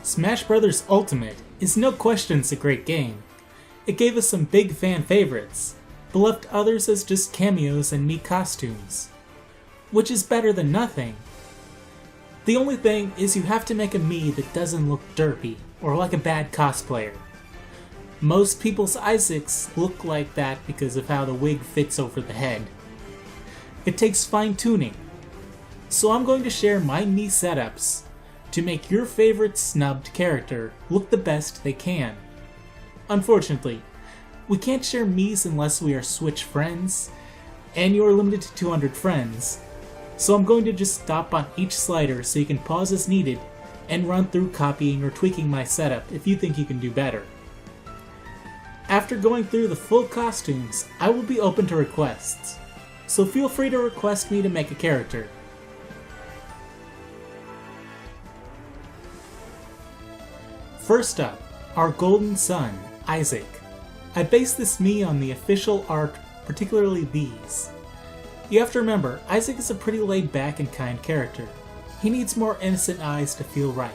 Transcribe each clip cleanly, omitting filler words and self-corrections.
Smash Bros. Ultimate is no question a great game. It gave us some big fan favorites, but left others as just cameos and Mii costumes. Which is better than nothing. The only thing is you have to make a Mii that doesn't look derpy, or like a bad cosplayer. Most people's Isaacs look like that because of how the wig fits over the head. It takes fine tuning, so I'm going to share my Mii setups to make your favorite snubbed character look the best they can. Unfortunately, we can't share Miis unless we are Switch friends, and you are limited to 200 friends, so I'm going to just stop on each slider so you can pause as needed and run through copying or tweaking my setup if you think you can do better. After going through the full costumes, I will be open to requests, so feel free to request me to make a character. First up, our golden son, Isaac. I based this Mii on the official art, particularly these. You have to remember, Isaac is a pretty laid back and kind character. He needs more innocent eyes to feel right,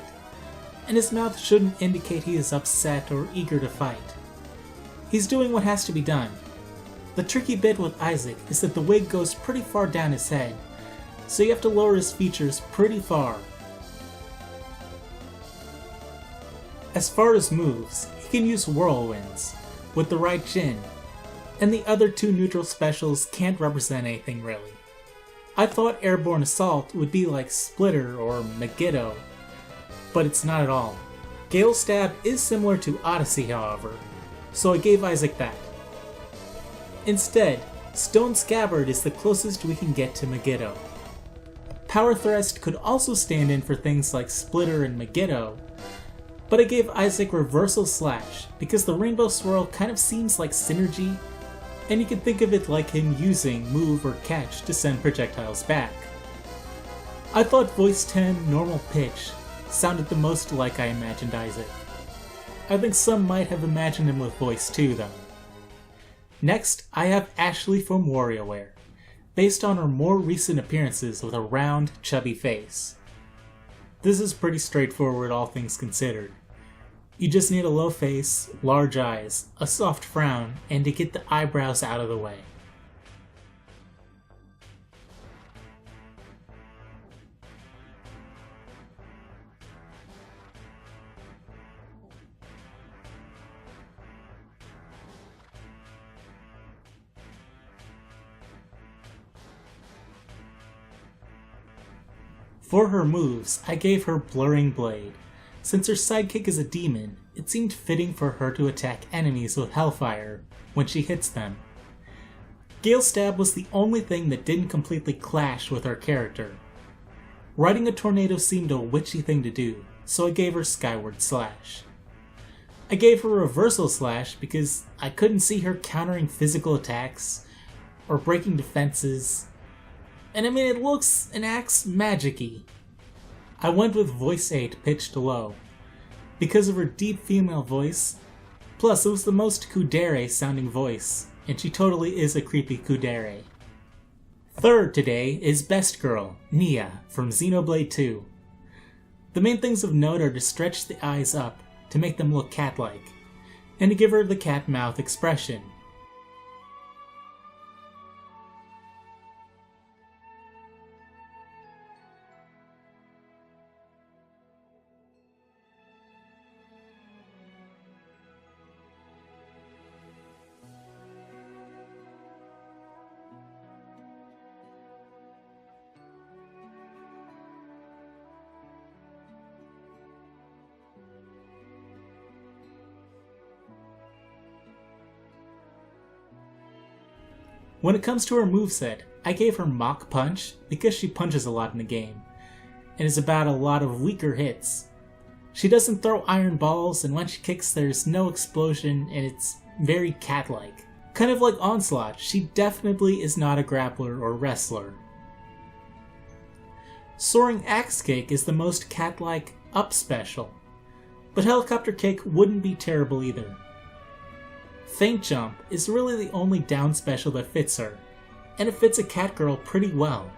and his mouth shouldn't indicate he is upset or eager to fight. He's doing what has to be done. The tricky bit with Isaac is that the wig goes pretty far down his head, so you have to lower his features pretty far. As far as moves, he can use whirlwinds with the right chin, and the other two neutral specials can't represent anything really. I thought Airborne Assault would be like Splitter or Megiddo, but it's not at all. Gale Stab is similar to Odyssey however, so I gave Isaac that. Instead, Stone Scabbard is the closest we can get to Megiddo. Power Thrust could also stand in for things like Splitter and Megiddo, but I gave Isaac Reversal Slash because the Rainbow Swirl kind of seems like synergy, and you can think of it like him using Move or Catch to send projectiles back. I thought Voice 10 Normal Pitch sounded the most like I imagined Isaac. I think some might have imagined him with Voice 2 though. Next, I have Ashley from WarioWare, based on her more recent appearances with a round, chubby face. This is pretty straightforward all things considered. You just need a low face, large eyes, a soft frown, and to get the eyebrows out of the way. For her moves, I gave her Blurring Blade. Since her sidekick is a demon, it seemed fitting for her to attack enemies with Hellfire when she hits them. Gale Stab was the only thing that didn't completely clash with her character. Riding a tornado seemed a witchy thing to do, so I gave her Skyward Slash. I gave her Reversal Slash because I couldn't see her countering physical attacks or breaking defenses, and I mean it looks and acts magic-y. I went with Voice 8 pitched low, because of her deep female voice, plus it was the most Kudere sounding voice, and she totally is a creepy Kudere. Third today is Best Girl, Nia, from Xenoblade 2. The main things of note are to stretch the eyes up to make them look cat-like, and to give her the cat mouth expression. When it comes to her moveset, I gave her Mach Punch because she punches a lot in the game, and is about a lot of weaker hits. She doesn't throw iron balls, and when she kicks there's no explosion and it's very cat-like. Kind of like Onslaught, she definitely is not a grappler or wrestler. Soaring Axe Kick is the most cat-like up special, but Helicopter Kick wouldn't be terrible either. Feint Jump is really the only down special that fits her, and it fits a cat girl pretty well.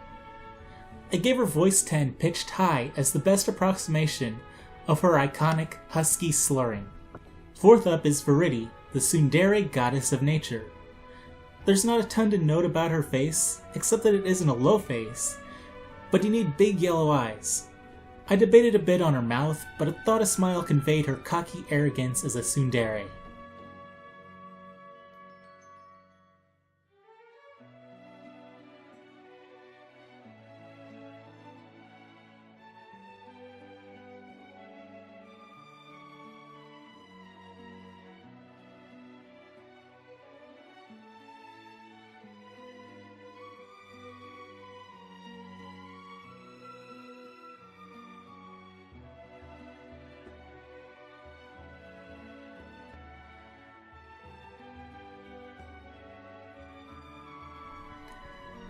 I gave her Voice 10 pitched high as the best approximation of her iconic husky slurring. Fourth up is Viridi, the tsundere goddess of nature. There's not a ton to note about her face, except that it isn't a low face, but you need big yellow eyes. I debated a bit on her mouth, but I thought a smile conveyed her cocky arrogance as a tsundere.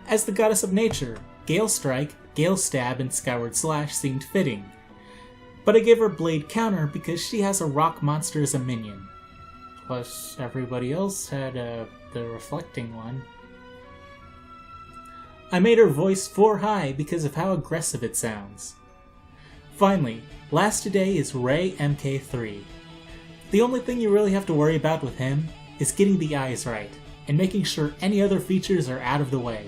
As the goddess of nature, Gale Strike, Gale Stab, and Skyward Slash seemed fitting, but I gave her Blade Counter because she has a rock monster as a minion. Plus, everybody else had the reflecting one. I made her voice 4 high because of how aggressive it sounds. Finally, last today is Ray MK3. The only thing you really have to worry about with him is getting the eyes right, and making sure any other features are out of the way.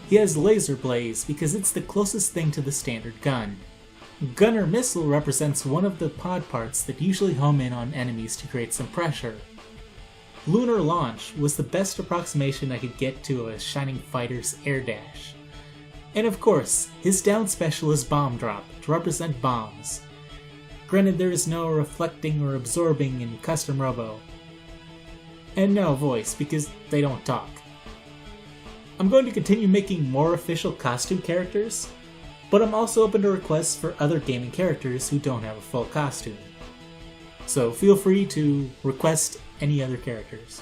He has Laser Blaze because it's the closest thing to the standard gun. Gunner Missile represents one of the pod parts that usually home in on enemies to create some pressure. Lunar Launch was the best approximation I could get to a Shining Fighter's air dash. And of course, his down special is Bomb Drop to represent bombs. Granted, there is no reflecting or absorbing in Custom Robo. And no voice because they don't talk. I'm going to continue making more official costume characters, but I'm also open to requests for other gaming characters who don't have a full costume. So feel free to request any other characters.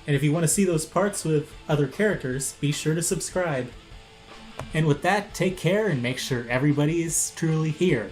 And if you want to see those parts with other characters, be sure to subscribe. And with that, take care and make sure everybody is truly here.